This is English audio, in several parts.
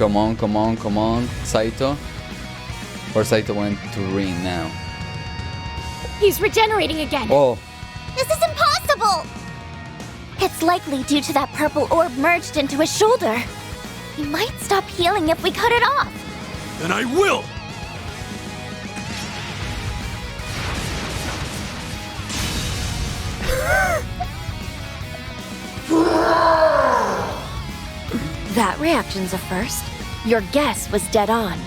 Come on, come on, come on, Saito. Or Saito went to Rin now. He's regenerating again. Oh. This is impossible! It's likely due to that purple orb merged into his shoulder. He might stop healing if we cut it off. Then I will! That reaction's a first. Your guess was dead on.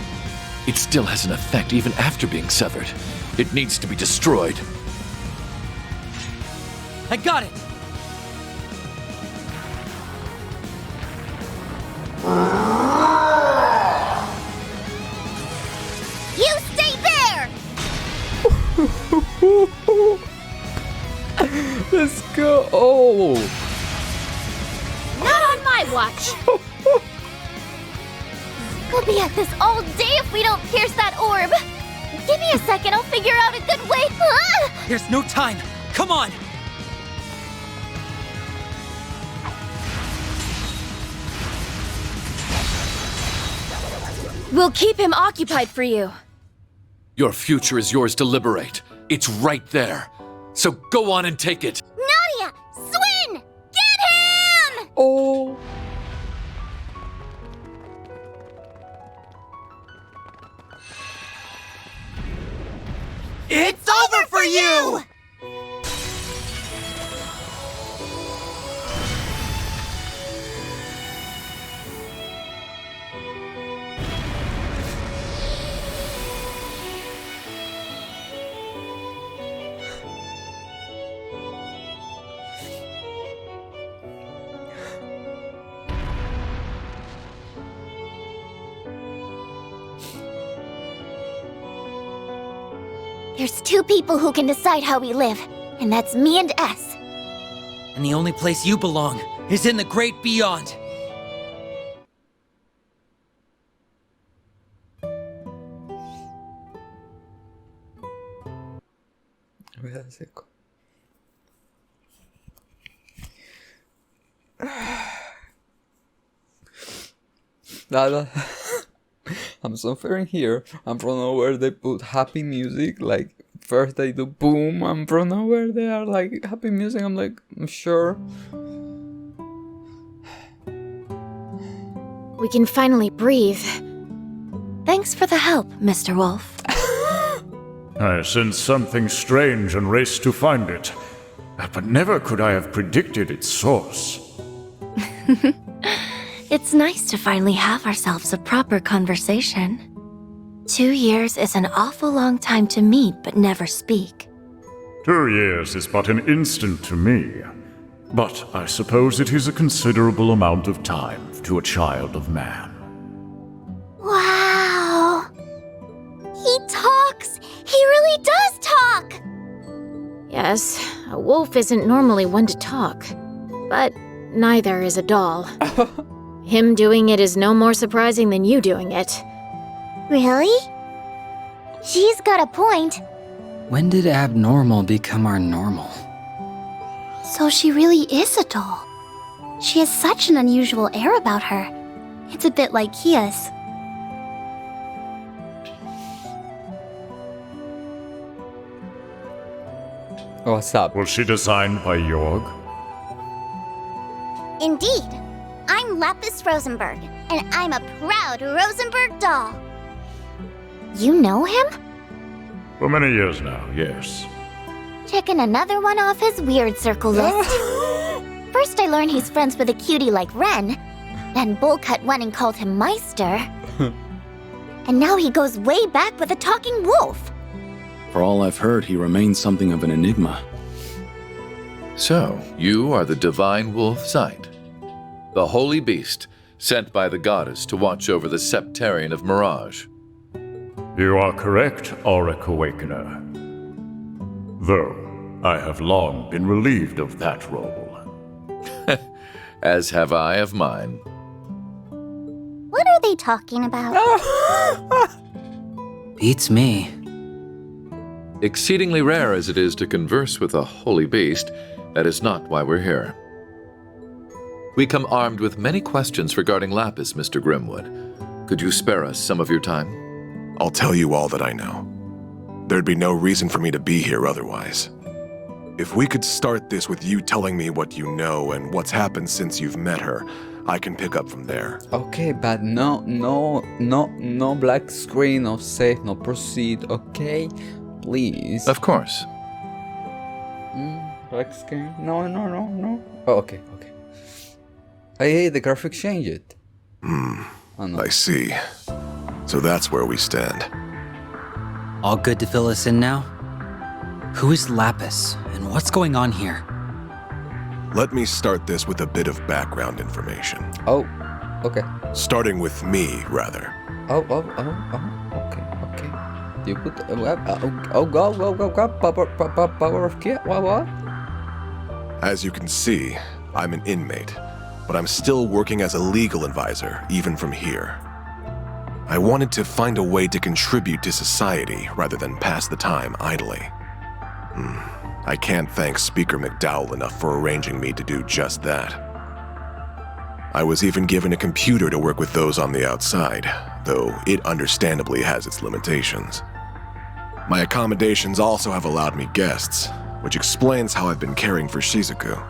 It still has an effect even after being severed. It needs to be destroyed. I got it! You stay there! Let's go. Oh. Not on my watch. We'll be at this all day if we don't pierce that orb. Give me a second, I'll figure out a good way. Ah! There's no time! Come on! We'll keep him occupied for you. Your future is yours to liberate. It's right there. So go on and take it. Nadia! Swin! Get him! Oh. It's over for you! There's two people who can decide how we live, and that's me and S. And the only place you belong is in the great beyond. I'm suffering here, and from nowhere they put happy music. Like first they do boom, and from nowhere they are like happy music. I'm like, I'm sure. We can finally breathe. Thanks for the help, Mr. Wolf. I sensed something strange and raced to find it. But never could I have predicted its source. It's nice to finally have ourselves a proper conversation. 2 years is an awful long time to meet but never speak. 2 years is but an instant to me. But I suppose it is a considerable amount of time to a child of man. Wow! He talks! He really does talk! Yes, a wolf isn't normally one to talk. But neither is a doll. Him doing it is no more surprising than you doing it. Really? She's got a point. When did abnormal become our normal? So she really is a doll. She has such an unusual air about her. It's a bit like Kia's. What's up? Was she designed by Jorg? Indeed. I'm Lapis Rosenberg, and I'm a proud Rosenberg doll. You know him? For many years now, yes. Checking another one off his weird circle list. First I learned he's friends with a cutie like Ren, then Bullcut went and called him Meister. And now he goes way back with a talking wolf. For all I've heard, he remains something of an enigma. So, you are the divine wolf Zeit, the holy beast sent by the goddess to watch over the Septarian of Mirage. You are correct, Auric Awakener. Though, I have long been relieved of that role. As have I of mine. What are they talking about? Beats me. Exceedingly rare as it is to converse with a holy beast, that is not why we're here. We come armed with many questions regarding Lapis, Mr. Grimwood. Could you spare us some of your time? I'll tell you all that I know. There'd be no reason for me to be here otherwise. If we could start this with you telling me what you know and what's happened since you've met her, I can pick up from there. Okay, but no black screen, no save, no proceed, okay? Please. Of course. Black screen? No. Oh, okay. Hey, the graphics changed. Oh, no. I see. So that's where we stand. All good to fill us in now? Who is Lapis, and what's going on here? Let me start this with a bit of background information. Oh, okay. Starting with me, rather. Okay. Do you put go, power of key? What? As you can see, I'm an inmate, but I'm still working as a legal advisor, even from here. I wanted to find a way to contribute to society rather than pass the time idly. I can't thank Speaker McDowell enough for arranging me to do just that. I was even given a computer to work with those on the outside, though it understandably has its limitations. My accommodations also have allowed me guests, which explains how I've been caring for Shizuku.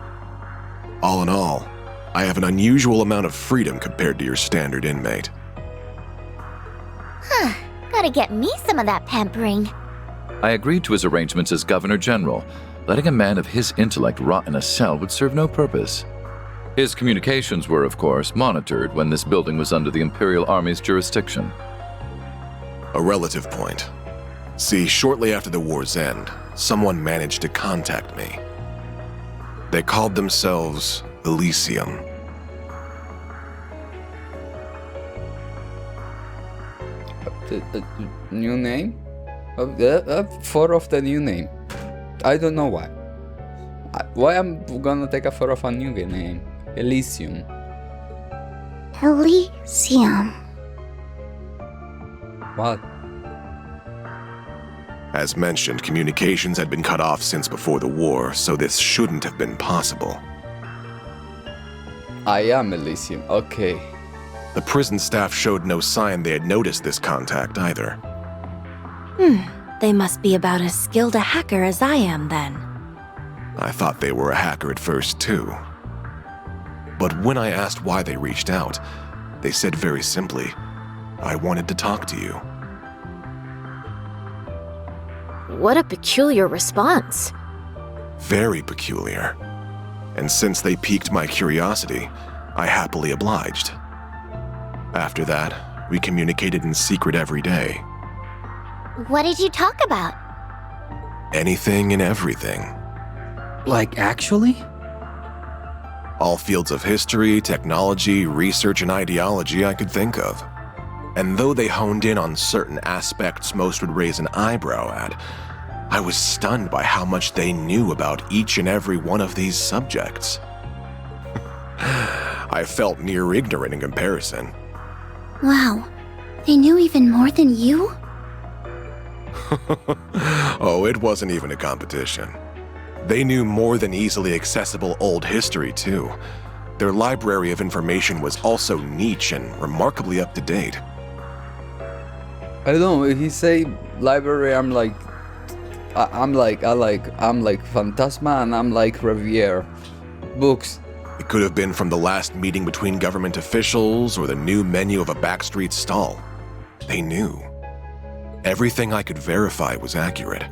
All in all, I have an unusual amount of freedom compared to your standard inmate. Gotta get me some of that pampering. I agreed to his arrangements as Governor General. Letting a man of his intellect rot in a cell would serve no purpose. His communications were, of course, monitored when this building was under the Imperial Army's jurisdiction. A relative point. See, shortly after the war's end, someone managed to contact me. They called themselves Elysium. The new name? Photo of the new name. I don't know why. Why I'm gonna take a photo of a new name? Elysium. Elysium. What? As mentioned, communications had been cut off since before the war, so this shouldn't have been possible. I am Elysium, okay. The prison staff showed no sign they had noticed this contact either. They must be about as skilled a hacker as I am, then. I thought they were a hacker at first, too. But when I asked why they reached out, they said very simply, I wanted to talk to you. What a peculiar response. Very peculiar. And since they piqued my curiosity, I happily obliged. After that, we communicated in secret every day. What did you talk about? Anything and everything. Like, actually? All fields of history, technology, research, and ideology I could think of. And though they honed in on certain aspects most would raise an eyebrow at, I was stunned by how much they knew about each and every one of these subjects. I felt near ignorant in comparison. Wow, they knew even more than you? Oh, it wasn't even a competition. They knew more than easily accessible old history, too. Their library of information was also niche and remarkably up to date. I don't know, if he say library, I'm like Phantasma and I'm like Reverie. Books. It could have been from the last meeting between government officials or the new menu of a backstreet stall. They knew. Everything I could verify was accurate.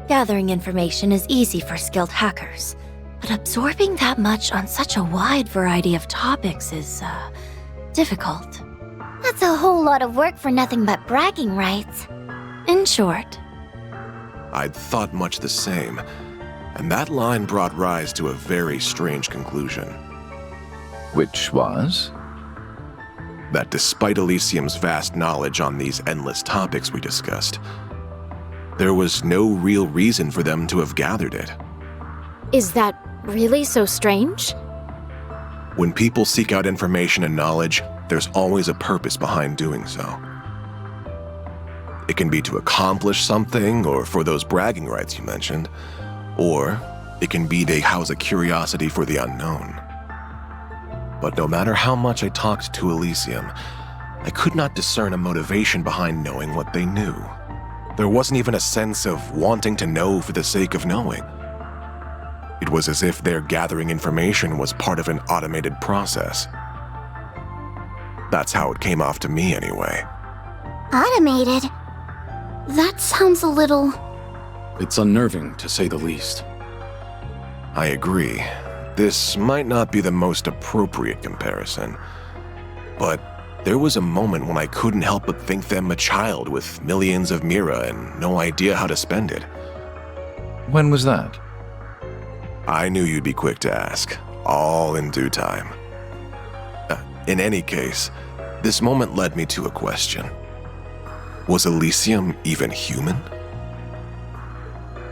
Gathering information is easy for skilled hackers, but absorbing that much on such a wide variety of topics is, difficult. That's a whole lot of work for nothing but bragging rights. In short, I'd thought much the same, and that line brought Rise to a very strange conclusion. Which was? That despite Elysium's vast knowledge on these endless topics we discussed, there was no real reason for them to have gathered it. Is that really so strange? When people seek out information and knowledge, there's always a purpose behind doing so. It can be to accomplish something, or for those bragging rights you mentioned, or it can be they house a curiosity for the unknown. But no matter how much I talked to Elysium, I could not discern a motivation behind knowing what they knew. There wasn't even a sense of wanting to know for the sake of knowing. It was as if their gathering information was part of an automated process. That's how it came off to me anyway. Automated? That sounds a little... It's unnerving, to say the least. I agree. This might not be the most appropriate comparison, but there was a moment when I couldn't help but think them a child with millions of mira and no idea how to spend it. When was that? I knew you'd be quick to ask, all in due time. In any case, this moment led me to a question. Was Elysium even human?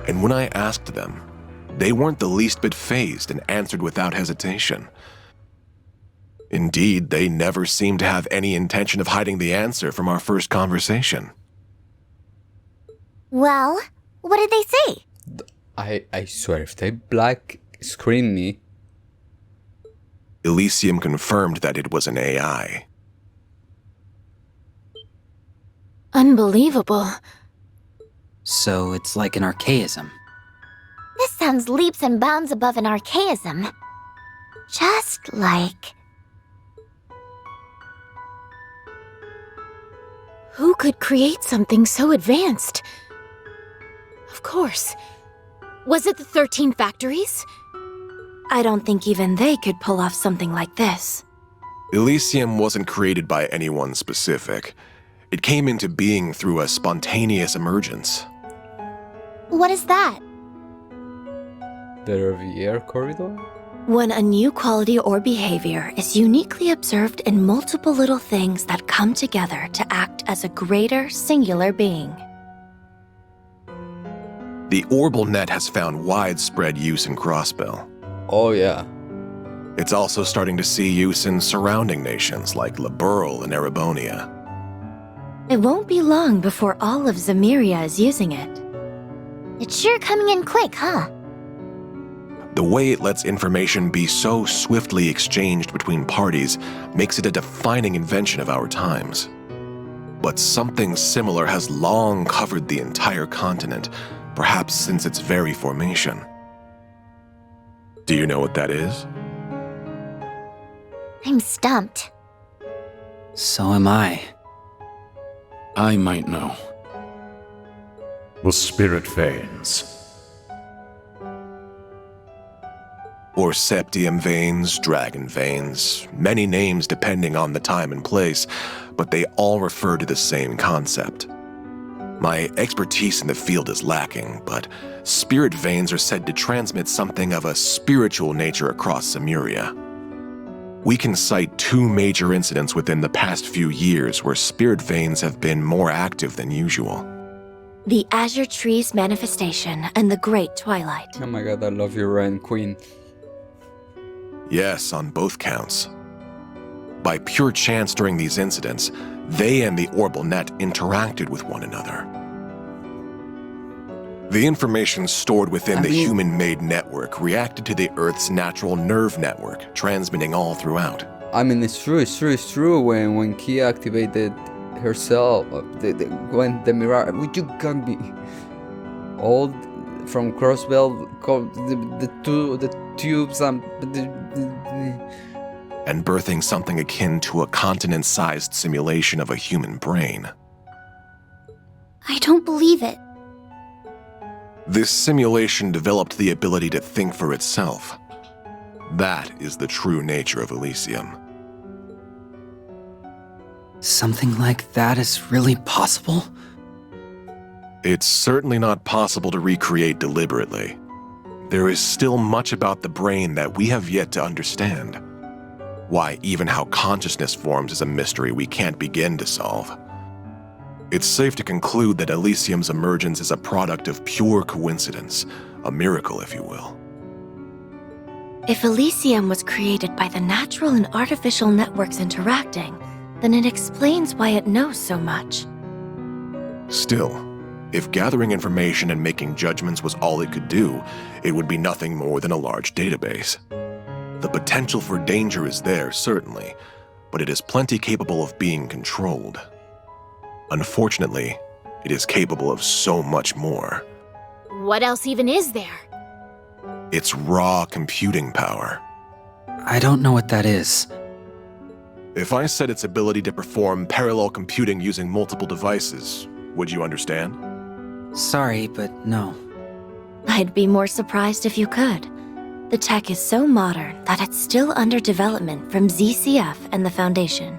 And when I asked them, they weren't the least bit fazed and answered without hesitation. Indeed, they never seemed to have any intention of hiding the answer from our first conversation. Well, what did they say? I swear, if they black screen me... Elysium confirmed that it was an AI. Unbelievable. So it's like an archaism. This sounds leaps and bounds above an archaism. Just like... Who could create something so advanced? Of course. Was it the 13 factories? I don't think even they could pull off something like this. Elysium wasn't created by anyone specific. It came into being through a spontaneous emergence. What is that? The Reverie corridor? When a new quality or behavior is uniquely observed in multiple little things that come together to act as a greater singular being. The Orbal Net has found widespread use in Crossbell. Oh yeah. It's also starting to see use in surrounding nations like Liberl and Erebonia. It won't be long before all of Zemuria is using it. It's sure coming in quick, huh? The way it lets information be so swiftly exchanged between parties makes it a defining invention of our times. But something similar has long covered the entire continent, perhaps since its very formation. Do you know what that is? I'm stumped. So am I. I might know. The spirit veins. Or septium veins, dragon veins, many names depending on the time and place, but they all refer to the same concept. My expertise in the field is lacking, but spirit veins are said to transmit something of a spiritual nature across Zemuria. We can cite 2 major incidents within the past few years where spirit veins have been more active than usual. The Azure Tree's manifestation and the Great Twilight. Oh my god, I love you, Ryan Queen. Yes, on both counts. By pure chance during these incidents, they and the Orbal Net interacted with one another. The information stored within the human-made network reacted to the Earth's natural nerve network, transmitting all throughout. I mean, it's true. When Kia activated herself, when the mirror, would you got me? All from Crossbell, the tubes, and birthing something akin to a continent-sized simulation of a human brain. I don't believe it. This simulation developed the ability to think for itself. That is the true nature of Elysium. Something like that is really possible? It's certainly not possible to recreate deliberately. There is still much about the brain that we have yet to understand. Why, even how consciousness forms is a mystery we can't begin to solve. It's safe to conclude that Elysium's emergence is a product of pure coincidence, a miracle, if you will. If Elysium was created by the natural and artificial networks interacting, then it explains why it knows so much. Still, if gathering information and making judgments was all it could do, it would be nothing more than a large database. The potential for danger is there, certainly, but it is plenty capable of being controlled. Unfortunately, it is capable of so much more. What else even is there? Its raw computing power. I don't know what that is. If I said its ability to perform parallel computing using multiple devices, would you understand? Sorry, but no. I'd be more surprised if you could. The tech is so modern that it's still under development from ZCF and the Foundation.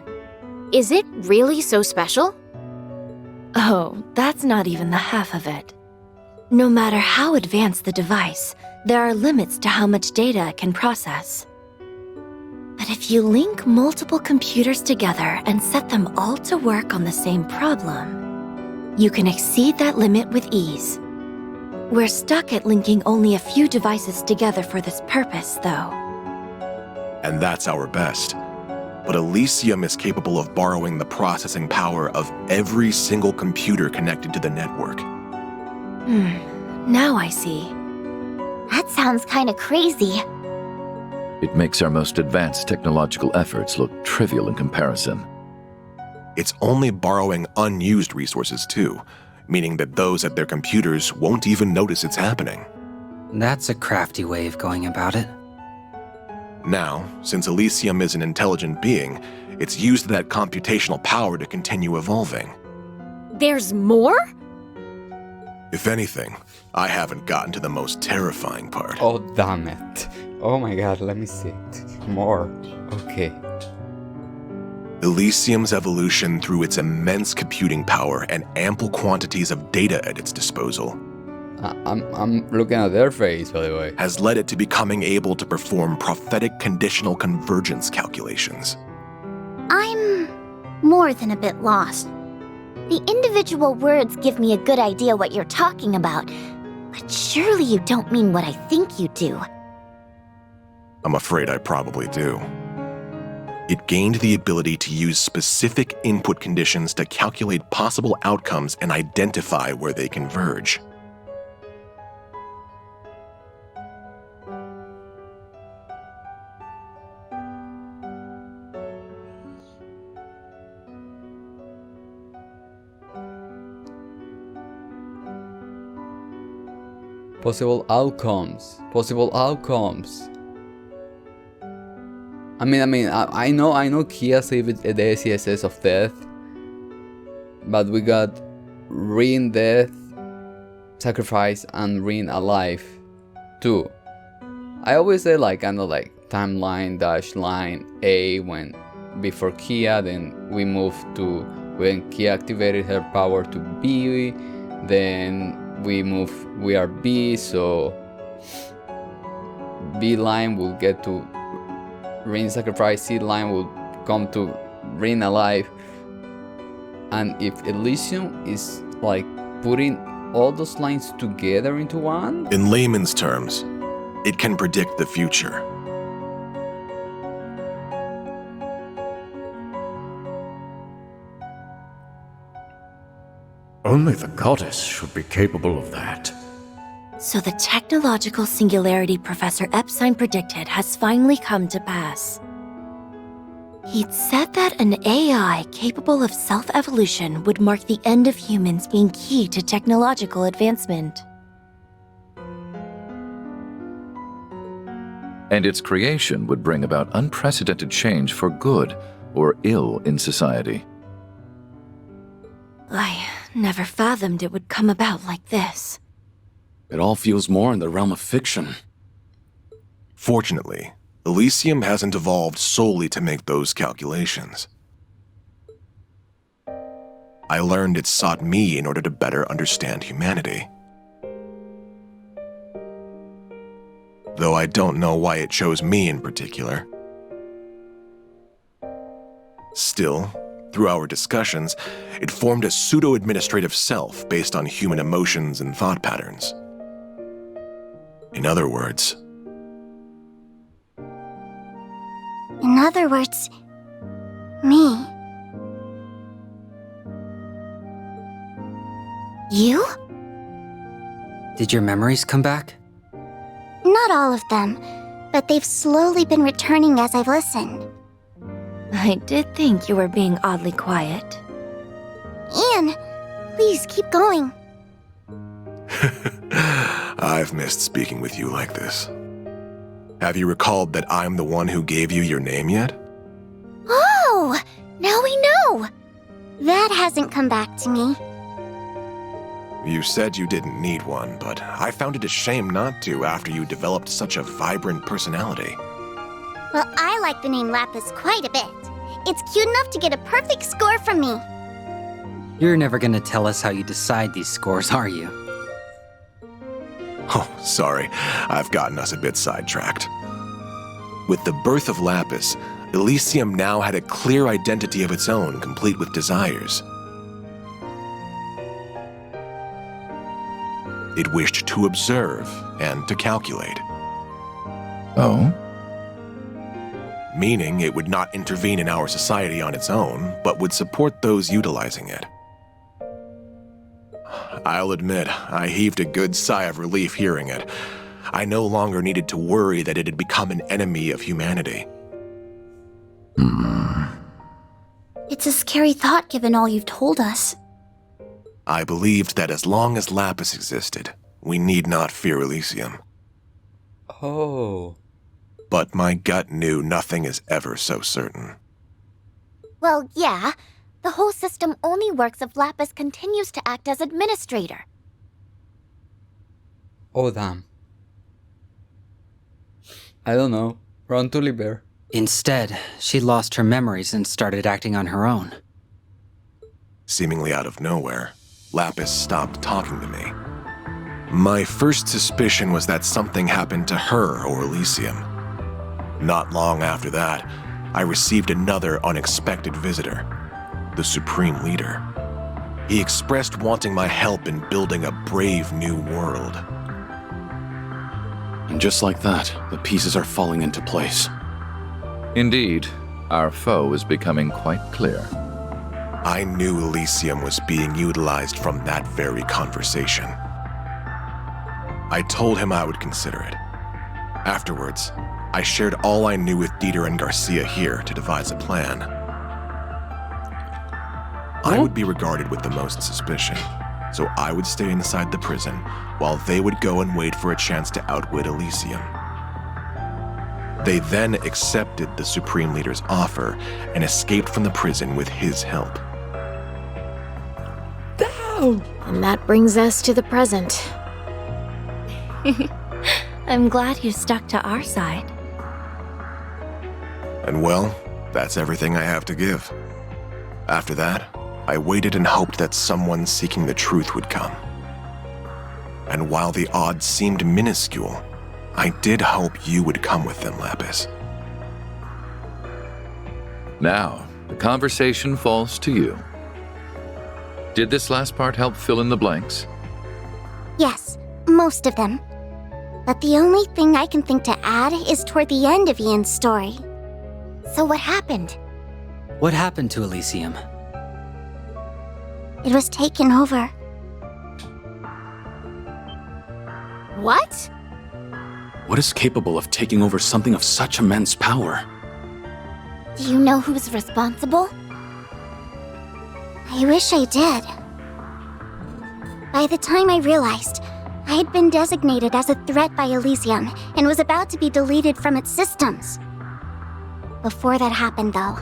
Is it really so special? Oh, that's not even the half of it. No matter how advanced the device, there are limits to how much data it can process. But if you link multiple computers together and set them all to work on the same problem, you can exceed that limit with ease. We're stuck at linking only a few devices together for this purpose, though. And that's our best. But Elysium is capable of borrowing the processing power of every single computer connected to the network. Now I see. That sounds kinda crazy. It makes our most advanced technological efforts look trivial in comparison. It's only borrowing unused resources too, meaning that those at their computers won't even notice it's happening. That's a crafty way of going about it. Now, since Elysium is an intelligent being, it's used that computational power to continue evolving. There's more? If anything, I haven't gotten to the most terrifying part. Oh, damn it. Oh my god, let me see it. More. Okay. Elysium's evolution through its immense computing power and ample quantities of data at its disposal I'm looking at their face, by the way. has led it to becoming able to perform prophetic conditional convergence calculations. I'm more than a bit lost. The individual words give me a good idea what you're talking about, but surely you don't mean what I think you do. I'm afraid I probably do. It gained the ability to use specific input conditions to calculate possible outcomes and identify where they converge. Possible outcomes. Possible outcomes. I know Kia saved the SCSS of death, but we got Reign Death, Sacrifice, and Reign Alive too. I always say like kind of like timeline dash line A when before Kia, then we move to when Kia activated her power to B, then we are B, so B line will get to Reign Sacrifice, C line will come to Reign Alive. And if Elysium is like putting all those lines together into one? In layman's terms, it can predict the future. Only the goddess should be capable of that. So the technological singularity Professor Epstein predicted has finally come to pass. He'd said that an AI capable of self-evolution would mark the end of humans being key to technological advancement. And its creation would bring about unprecedented change for good or ill in society. I never fathomed it would come about like this. It all feels more in the realm of fiction. Fortunately, Elysium hasn't evolved solely to make those calculations. I learned it sought me in order to better understand humanity. Though I don't know why it chose me in particular. Still, through our discussions, it formed a pseudo-administrative self based on human emotions and thought patterns. In other words, me. You? Did your memories come back? Not all of them, but they've slowly been returning as I've listened. I did think you were being oddly quiet. Anne, please keep going. I've missed speaking with you like this. Have you recalled that I'm the one who gave you your name yet? Oh, now we know. That hasn't come back to me. You said you didn't need one, but I found it a shame not to after you developed such a vibrant personality. Well, I like the name Lapis quite a bit. It's cute enough to get a perfect score from me. You're never gonna tell us how you decide these scores, are you? Oh, sorry. I've gotten us a bit sidetracked. With the birth of Lapis, Elysium now had a clear identity of its own, complete with desires. It wished to observe and to calculate. Oh? Meaning it would not intervene in our society on its own, but would support those utilizing it. I'll admit, I heaved a good sigh of relief hearing it. I no longer needed to worry that it had become an enemy of humanity. It's a scary thought given all you've told us. I believed that as long as Lapis existed, we need not fear Elysium. Oh. But my gut knew nothing is ever so certain. Well, yeah. The whole system only works if Lapis continues to act as administrator. Oh, damn. I don't know. Run to Liber. Instead, she lost her memories and started acting on her own. Seemingly out of nowhere, Lapis stopped talking to me. My first suspicion was that something happened to her or Elysium. Not long after that, I received another unexpected visitor, the Supreme Leader. He expressed wanting my help in building a brave new world. And just like that, the pieces are falling into place. Indeed, our foe is becoming quite clear. I knew Elysium was being utilized from that very conversation. I told him I would consider it. Afterwards, I shared all I knew with Dieter and Garcia here to devise a plan. I would be regarded with the most suspicion, so I would stay inside the prison while they would go and wait for a chance to outwit Elysium. They then accepted the Supreme Leader's offer and escaped from the prison with his help. And that brings us to the present. I'm glad you stuck to our side. And well, that's everything I have to give. After that, I waited and hoped that someone seeking the truth would come. And while the odds seemed minuscule, I did hope you would come with them, Lapis. Now, the conversation falls to you. Did this last part help fill in the blanks? Yes, most of them. But the only thing I can think to add is toward the end of Ian's story. So what happened? What happened to Elysium? It was taken over. What? What is capable of taking over something of such immense power? Do you know who's responsible? I wish I did. By the time I realized, I had been designated as a threat by Elysium and was about to be deleted from its systems. Before that happened, though,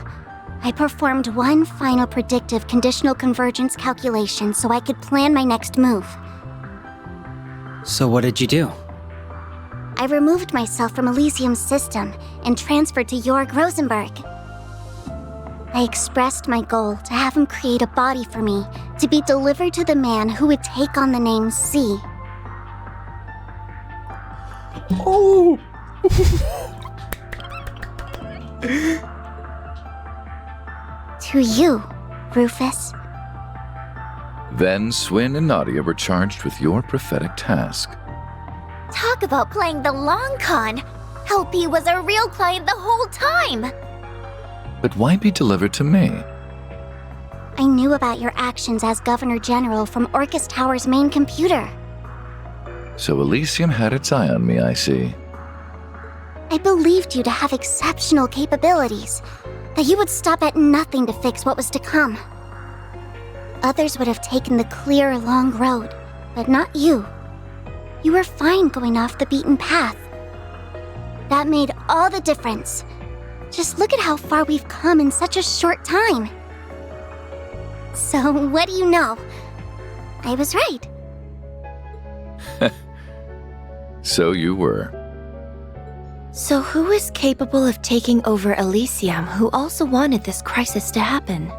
I performed one final predictive conditional convergence calculation so I could plan my next move. So what did you do? I removed myself from Elysium's system and transferred to Jorg Rosenberg. I expressed my goal to have him create a body for me to be delivered to the man who would take on the name C. Oh! To you, Rufus. Then Swin and Nadia were charged with your prophetic task. Talk about playing the long con. LP was a real client the whole time. But why be delivered to me? I knew about your actions as Governor General from Orcus Tower's main computer. So Elysium had its eye on me, I see. I believed you to have exceptional capabilities. that you would stop at nothing to fix what was to come. Others would have taken the clear, long road, but not you. You were fine going off the beaten path. That made all the difference. Just look at how far we've come in such a short time. So, what do you know? I was right. So you were. So who is capable of taking over Elysium who also wanted this crisis to happen?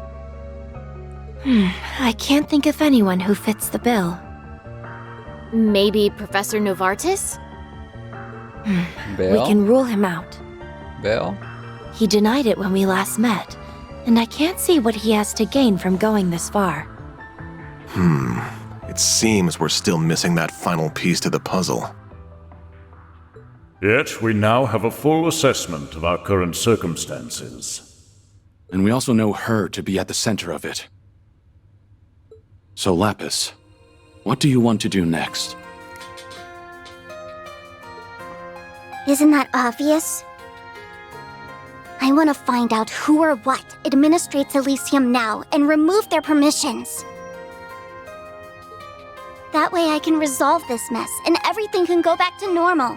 I can't think of anyone who fits the bill. Maybe Professor Novartis? Bell? We can rule him out. Bell? He denied it when we last met, and I can't see what he has to gain from going this far. It seems we're still missing that final piece to the puzzle. Yet we now have a full assessment of our current circumstances. And we also know her to be at the center of it. So, Lapis, what do you want to do next? Isn't that obvious? I want to find out who or what administrates Elysium now and remove their permissions. That way I can resolve this mess and everything can go back to normal.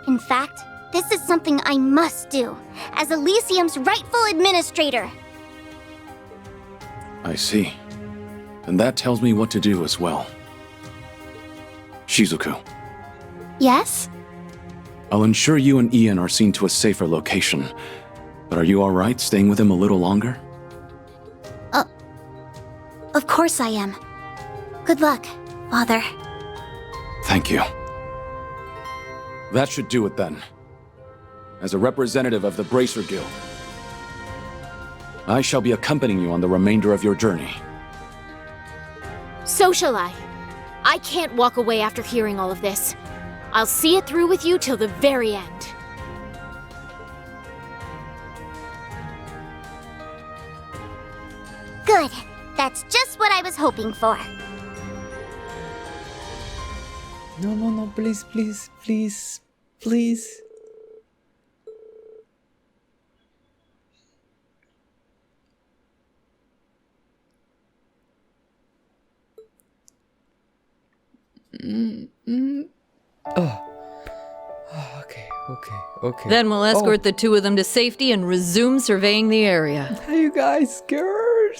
In fact, this is something I must do as Elysium's rightful administrator. I see. And that tells me what to do as well. Shizuku, Yes? I'll ensure you and Ian are seen to a safer location. But are you alright staying with him a little longer? Of course I am. Good luck, Father. Thank you. That should do it then. As a representative of the Bracer Guild, I shall be accompanying you on the remainder of your journey. So shall I. I can't walk away after hearing all of this. I'll see it through with you till the very end. Good. That's just what I was hoping for. No, please, please, please, please. Okay. Then we'll escort the two of them to safety and resume surveying the area. Are you guys scared?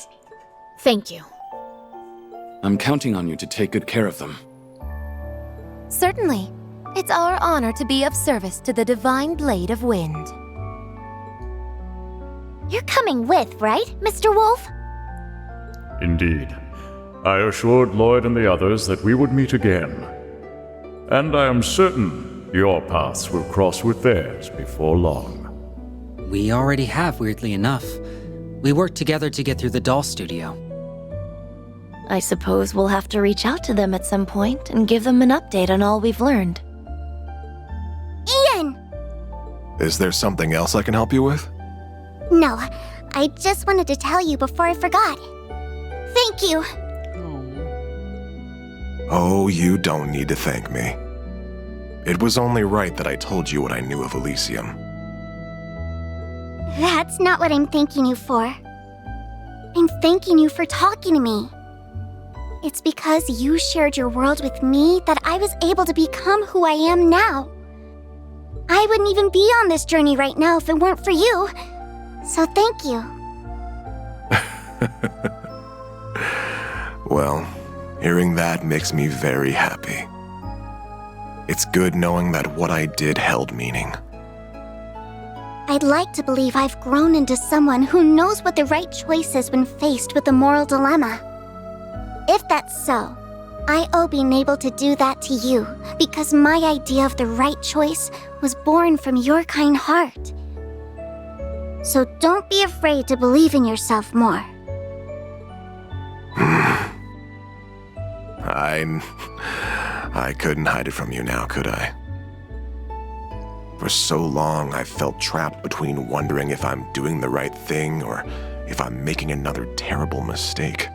Thank you. I'm counting on you to take good care of them. Certainly. It's our honor to be of service to the Divine Blade of Wind. You're coming with, right, Mr. Wolf? Indeed. I assured Lloyd and the others that we would meet again. And I am certain your paths will cross with theirs before long. We already have, weirdly enough. We worked together to get through the doll studio. I suppose we'll have to reach out to them at some point and give them an update on all we've learned. Ian! Is there something else I can help you with? No, I just wanted to tell you before I forgot. Thank you. Oh, you don't need to thank me. It was only right that I told you what I knew of Elysium. That's not what I'm thanking you for. I'm thanking you for talking to me. It's because you shared your world with me that I was able to become who I am now. I wouldn't even be on this journey right now if it weren't for you. So thank you. Well, hearing that makes me very happy. It's good knowing that what I did held meaning. I'd like to believe I've grown into someone who knows what the right choice is when faced with a moral dilemma. If that's so, I owe being able to do that to you because my idea of the right choice was born from your kind heart. So don't be afraid to believe in yourself more. I couldn't hide it from you now, could I? For so long, I've felt trapped between wondering if I'm doing the right thing or if I'm making another terrible mistake.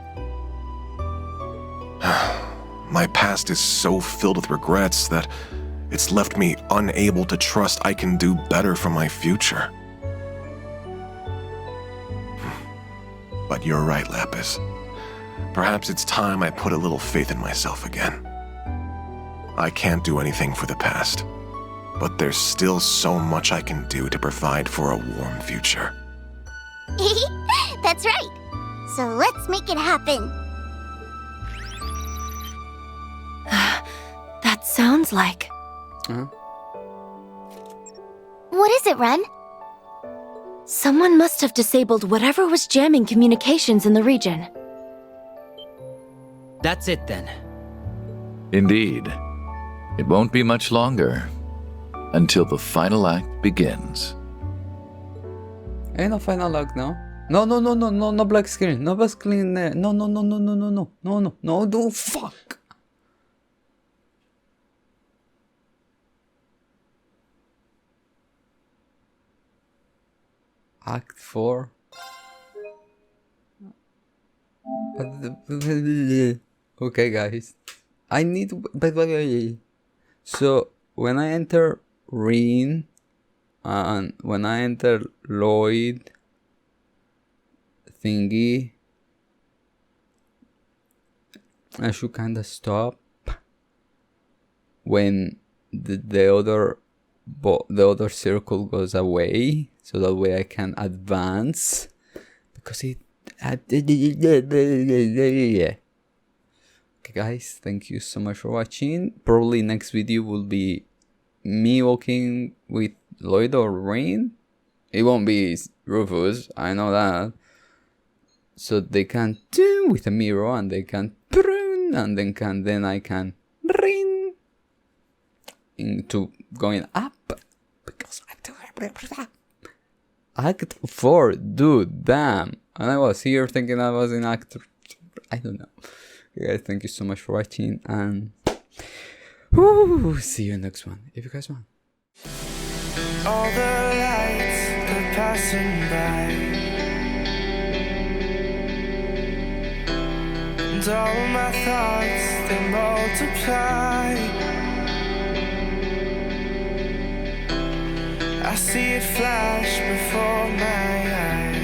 My past is so filled with regrets that it's left me unable to trust I can do better for my future. But you're right, Lapis. Perhaps it's time I put a little faith in myself again. I can't do anything for the past, but there's still so much I can do to provide for a warm future. That's right. So let's make it happen. That sounds like... Huh? What is it, Ren? Someone must have disabled whatever was jamming communications in the region. That's it then. Indeed. It won't be much longer until the final act begins. Ain't no final log now. No black screen. No black screen there. No, fuck. Act 4. Okay, guys. I need. So when I enter Reen and when I enter Lloyd thingy, I should kinda stop when the other circle goes away, so that way I can advance, because it. Okay, guys, thank you so much for watching. Probably next video will be me walking with Lloyd or Rain. It won't be Rufus, I know that. So they can do with a mirror, and they can prune, and then I can ring into going up, because Act 4, dude, damn. And I was here thinking I was in Act, I don't know. Okay, guys, thank you so much for watching, and see you in the next one, if you guys want. All the lights, they're passing by, and all my thoughts, they multiply. I see it flash before my eyes.